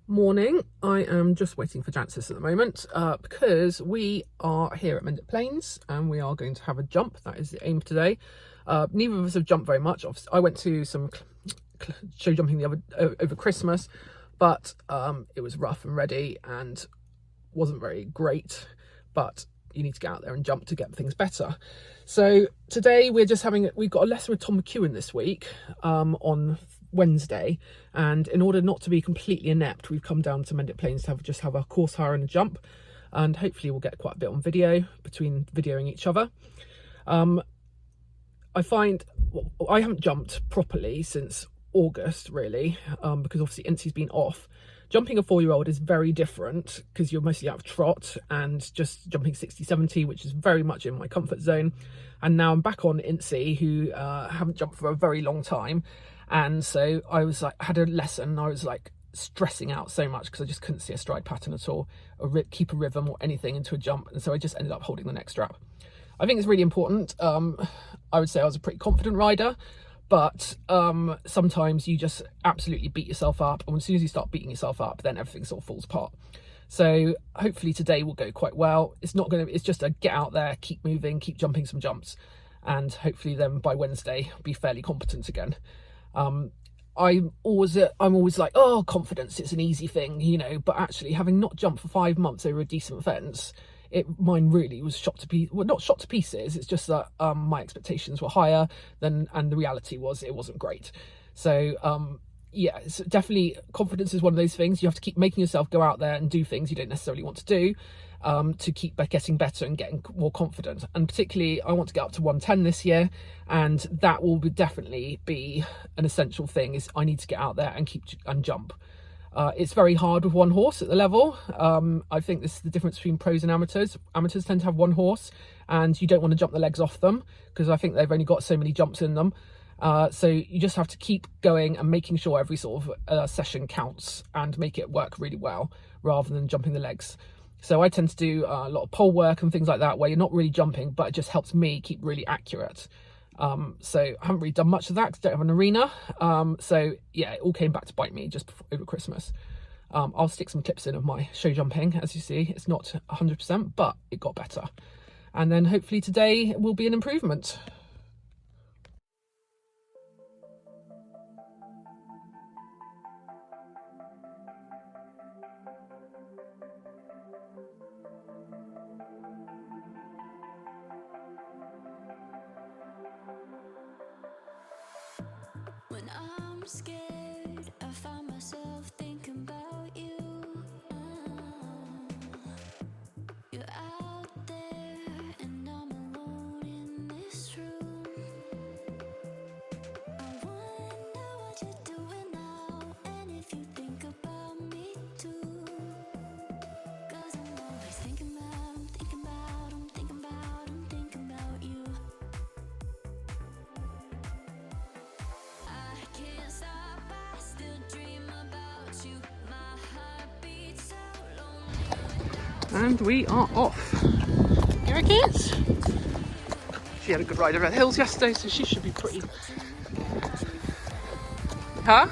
Morning. I am just waiting for Jancis at the moment because we are here at Mendip Plains and we are going to have a jump. That is the aim today. Neither of us have jumped very much. I went to some show jumping over Christmas, but it was rough and ready and wasn't very great. But you need to get out there and jump to get things better. So today we've got a lesson with Tom McEwen this week on Wednesday, and in order not to be completely inept, we've come down to Mendip Plains to have a course hire and a jump, and hopefully we'll get quite a bit on video between videoing each other. I find I haven't jumped properly since August really, because obviously Incy's been off. Jumping a 4-year-old is very different because you're mostly out of trot and just jumping 60-70, which is very much in my comfort zone. And now I'm back on Incy, who haven't jumped for a very long time. And so I was like, had a lesson, and I was like stressing out so much because I just couldn't see a stride pattern at all, or keep a rhythm or anything into a jump. And so I just ended up holding the neck strap. I think it's really important. I would say I was a pretty confident rider, but sometimes you just absolutely beat yourself up. And as soon as you start beating yourself up, then everything sort of falls apart. So hopefully today will go quite well. It's just a get out there, keep moving, keep jumping some jumps. And hopefully then by Wednesday, be fairly competent again. I'm always like, oh, confidence, it's an easy thing, you know, but actually having not jumped for 5 months over a decent fence, mine really was shot to pieces. Well, not shot to pieces, it's just that my expectations were higher and the reality was it wasn't great. So yeah, it's definitely, confidence is one of those things. You have to keep making yourself go out there and do things you don't necessarily want to do, to keep getting better and getting more confident. And particularly I want to get up to 110 this year, and that will definitely be an essential thing. Is I need to get out there and jump. It's very hard with one horse at the level. I think this is the difference between pros and amateurs. Amateurs tend to have one horse and you don't want to jump the legs off them because I think they've only got so many jumps in them. So you just have to keep going and making sure every sort of session counts and make it work really well rather than jumping the legs. So I tend to do a lot of pole work and things like that where you're not really jumping, but it just helps me keep really accurate. So I haven't really done much of that because I don't have an arena. So yeah, it all came back to bite me just over Christmas. I'll stick some clips in of my show jumping. As you see, it's not 100%, but it got better. And then hopefully today will be an improvement. When I'm scared, I find myself thinking about you. You're out there and I'm alone in this room. I wonder what you're doing now, and if you think about me too. 'Cause I'm always thinking about you. I can't stop, I still dream about you. My heart beats so lonely. And we are off. Here it is. She had a good ride over the hills yesterday, so she should be pretty... Huh?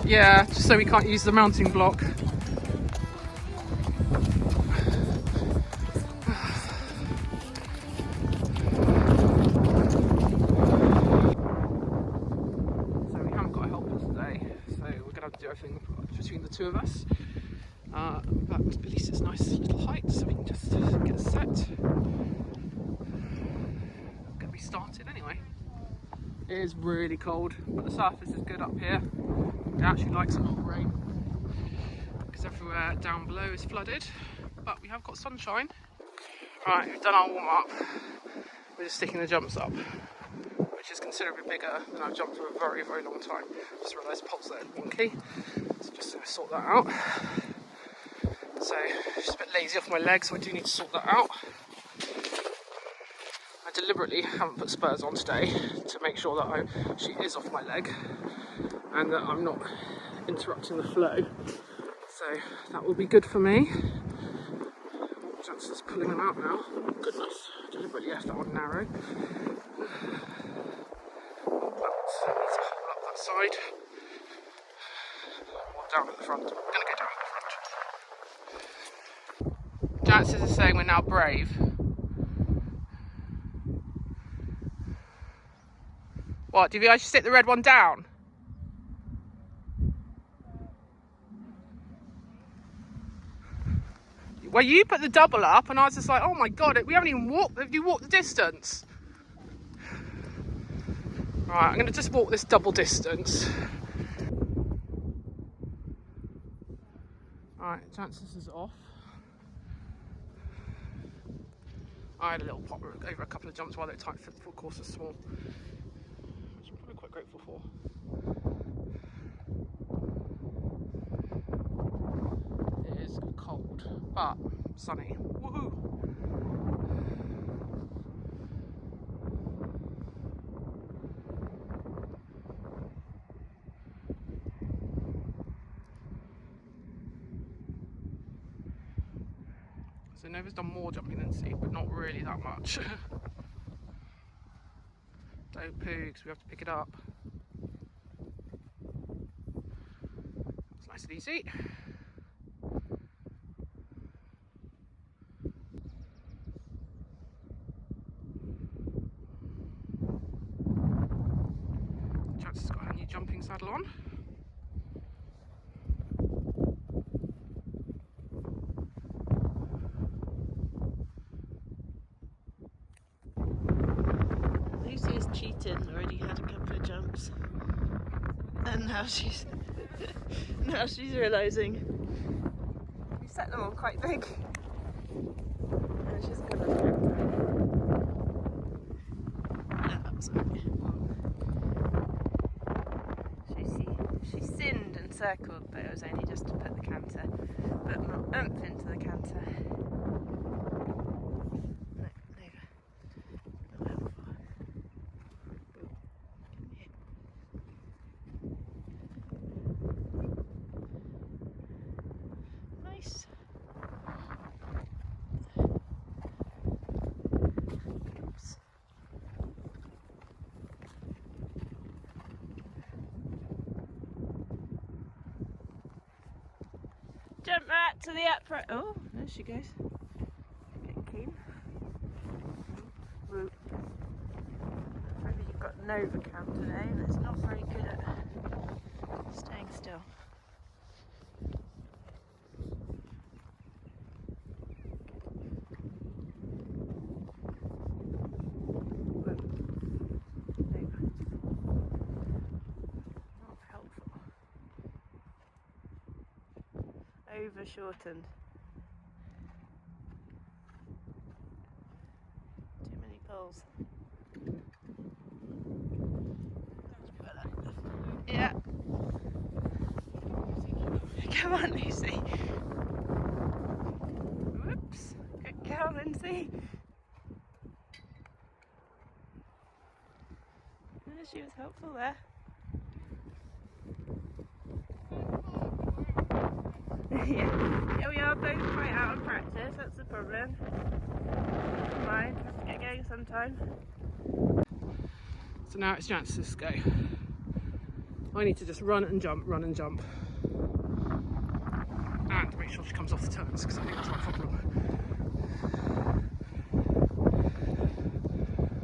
Yeah, just so we can't use the mounting block. Do everything between the two of us, but at least it's a nice little height so we can just get set. Get me started anyway. It is really cold, but the surface is good up here. It actually likes a lot of rain because everywhere down below is flooded, but we have got sunshine. Right, we've done our warm up. We're just sticking the jumps up, which is considerably bigger than I've jumped for a very, very long time. Just realised pole's there wonky, so just going to sort that out. So, just a bit lazy off my leg, so I do need to sort that out. I deliberately haven't put spurs on today to make sure that she is off my leg and that I'm not interrupting the flow. So that will be good for me. Jancis pulling them out now. Oh, goodness, I deliberately left that one narrow. That needs to hold up that side. down at the front. I'm going to go down at the front. Jancis is saying we're now brave. What, do you think I should stick the red one down? Well, you put the double up and I was just like, oh my God, we haven't even walked, have you walked the distance? Right, I'm going to just walk this double distance. Right, Jancis is off. I had a little pop over a couple of jumps while they tight for the course was small, which I'm probably quite grateful for. It is cold, but sunny. Woohoo! So Nova's done more jumping than Steve, but not really that much. Don't poo, because we have to pick it up. It's nice and easy. Jancis has got her new jumping saddle on. Lucy is cheating, already had a couple of jumps. And now she's realising we set them all quite big. And she's gonna she sinned and circled, but it was only just to put the canter, put more oomph into the canter. Nice. Oops. Jump right to the upright. Oh, there she goes. Getting keen. Woo. Maybe you've got Nova cam today, and it's not very good at staying still. Over shortened. Too many poles. Yeah. Come on, Lucy. Whoops. Good girl, Lindsay. She was helpful there. Yeah, we are both quite out of practice, that's the problem. Never mind, have to get going sometime. So now it's Jancis's go. I need to just run and jump. And make sure she comes off the turns, because I think that's my problem.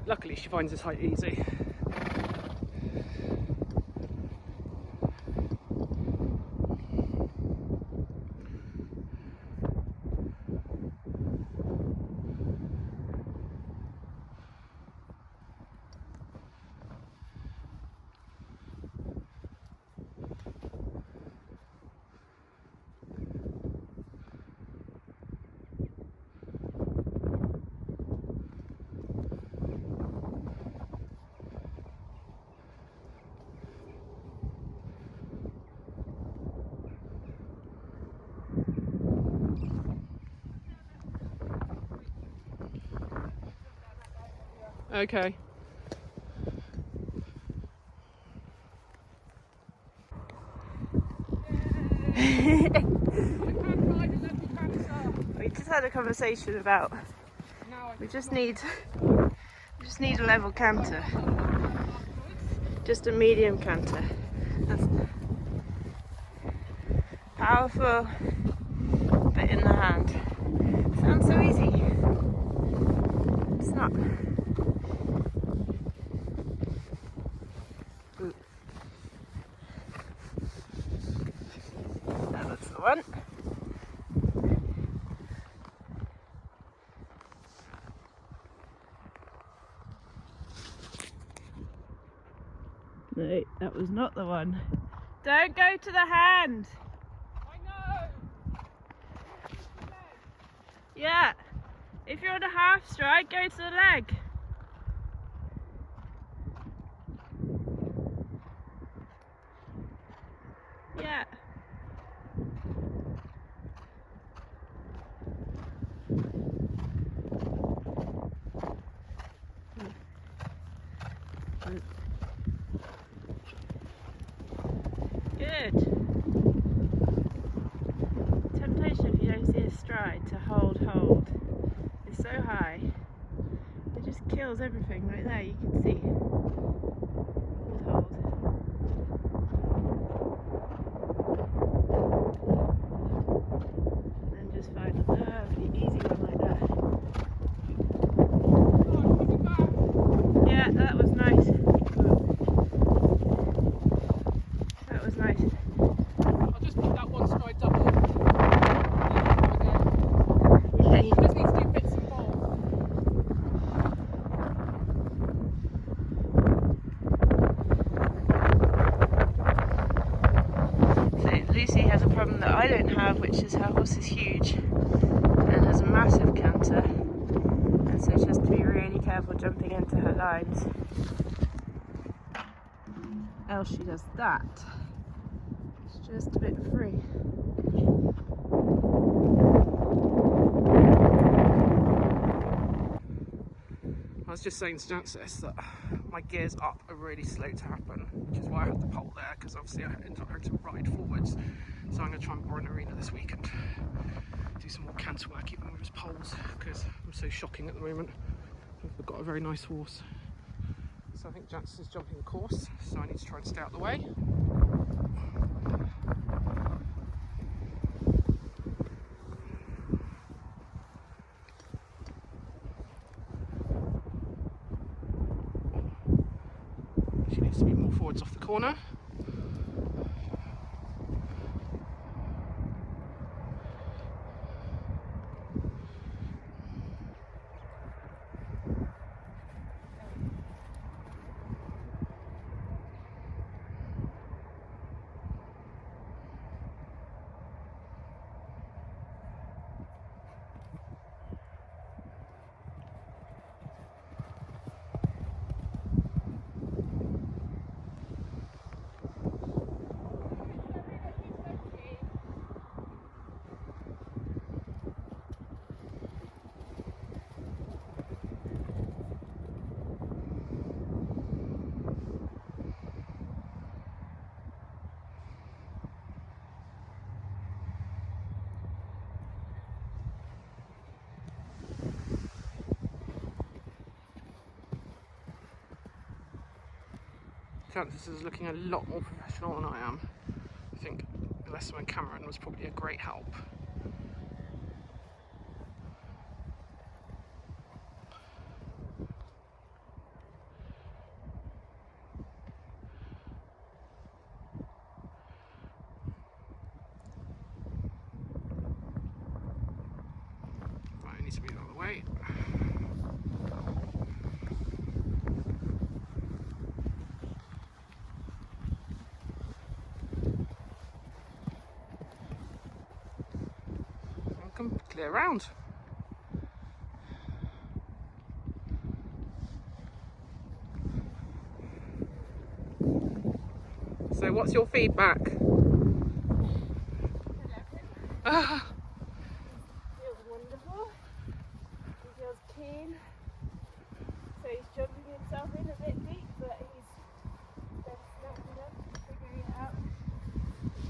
Luckily she finds this height easy. Okay. We just had a conversation about we just need a level canter. Just a medium canter. powerful bit in the hand. Sounds so easy. It's not. Ooh. That's the one. No, that was not the one. Don't go to the hand. I know. Yeah. If you're on a half strike, go to the leg. Yeah. Good. Temptation if you don't see a stride to hold is so high. It just kills everything right there, you can see. Hold. And just find a lovely easy one like that. Yeah, that was nice. That was nice. I'll just put that one stride double. Okay. You just need to do bits and bobs. So Lucy has a problem that I don't have, which is her horse is huge and has a massive canter, and so she has to be really careful jumping into her lines, else she does that. It's just a bit free. I was just saying to Jancis that my gears up are really slow to happen, which is why I had the pole there, because obviously I ended up having to ride forwards. So I'm going to try and borrow an arena this week and do some more canter work even with his poles, because I'm so shocking at the moment. I've got a very nice horse. So I think Jancis is jumping the course, so I need to try and stay out of the way. She needs to be more forwards off the corner. Jancis is looking a lot more professional than I am. I think Lesser and Cameron was probably a great help. Right, I need to move out of the way. Clear round. So what's your feedback? Feels wonderful. He feels keen. So he's jumping himself in a bit deep, but he's snapping up, figuring it out.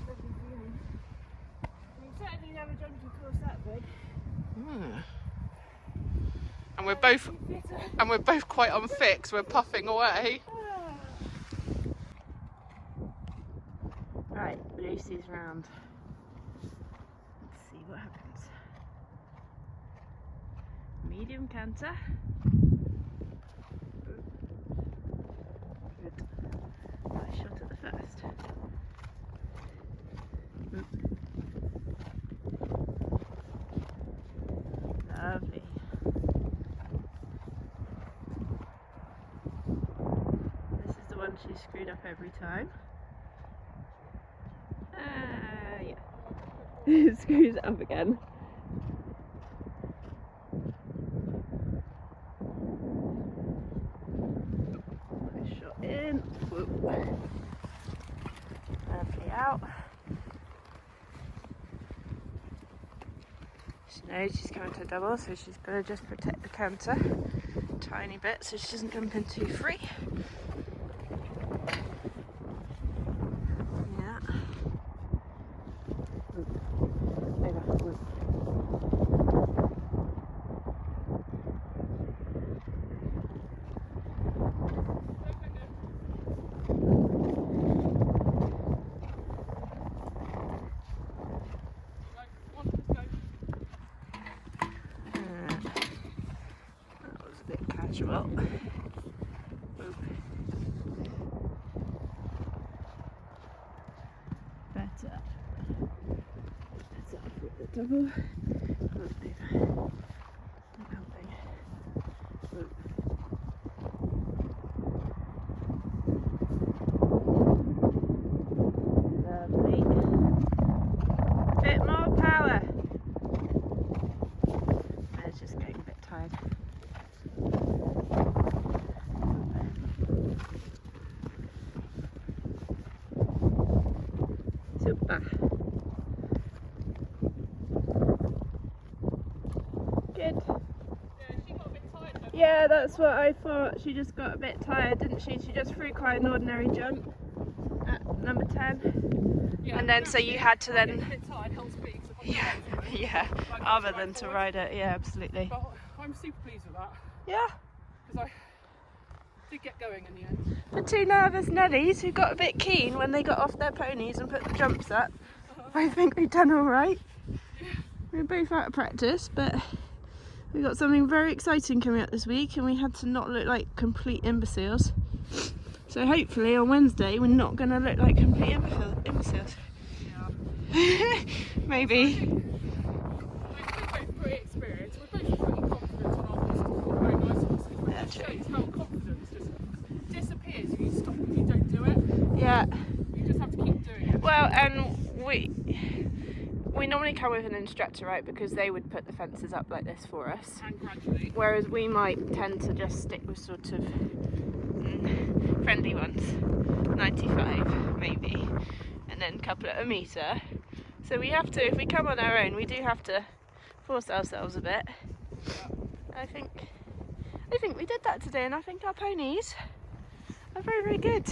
Lovely feeling. He certainly never jumped a course that big. And we're both quite unfit, so we're puffing away. Right, Lucy's round. what happens. Medium canter. Good. Nice shot at the first. Lovely. This is the one she screwed up every time. Yeah. It screws it up again. Nice shot in. Whoop. Lovely out. She knows she's coming to a double, so she's got to just protect the canter a tiny bit so she doesn't jump in too free. Yeah. Over. Whoop. That was a bit casual. Whoop. Better. That's up with the double. Whoop, over. Not helping. Whoop. Lovely. Bit more power. It's just getting a bit tired. Super. Good. Yeah, that's what I thought. She just got a bit tired, didn't she? She just threw quite an ordinary jump at number 10. Yeah, And then so you had to then... a bit tired, held speed, so Yeah, yeah. Other than to ride it, yeah, absolutely. But I'm super pleased with that Yeah. because I did get going in the end. The two nervous Nellies who got a bit keen when they got off their ponies and put the jumps up. I think we've done all right. We're both out of practice, but we got something very exciting coming up this week, and we had to not look like complete imbeciles. So hopefully on Wednesday we're not going to look like complete imbeciles. Yeah. Maybe. We're both pretty experienced. We're both pretty confident on our horses. Very nice horses. But Yeah, it true. shows how confidence just disappears if you stop, if you don't do it. Yeah. You just have to keep doing it. Well, and we normally come with an instructor, right? Because they would put the fences up like this for us. And gradually. Whereas we might tend to just stick with sort of friendly ones, 95 maybe, and then couple at a metre. So we have to, if we come on our own, we do have to force ourselves a bit. I think we did that today, and I think our ponies are very, very good.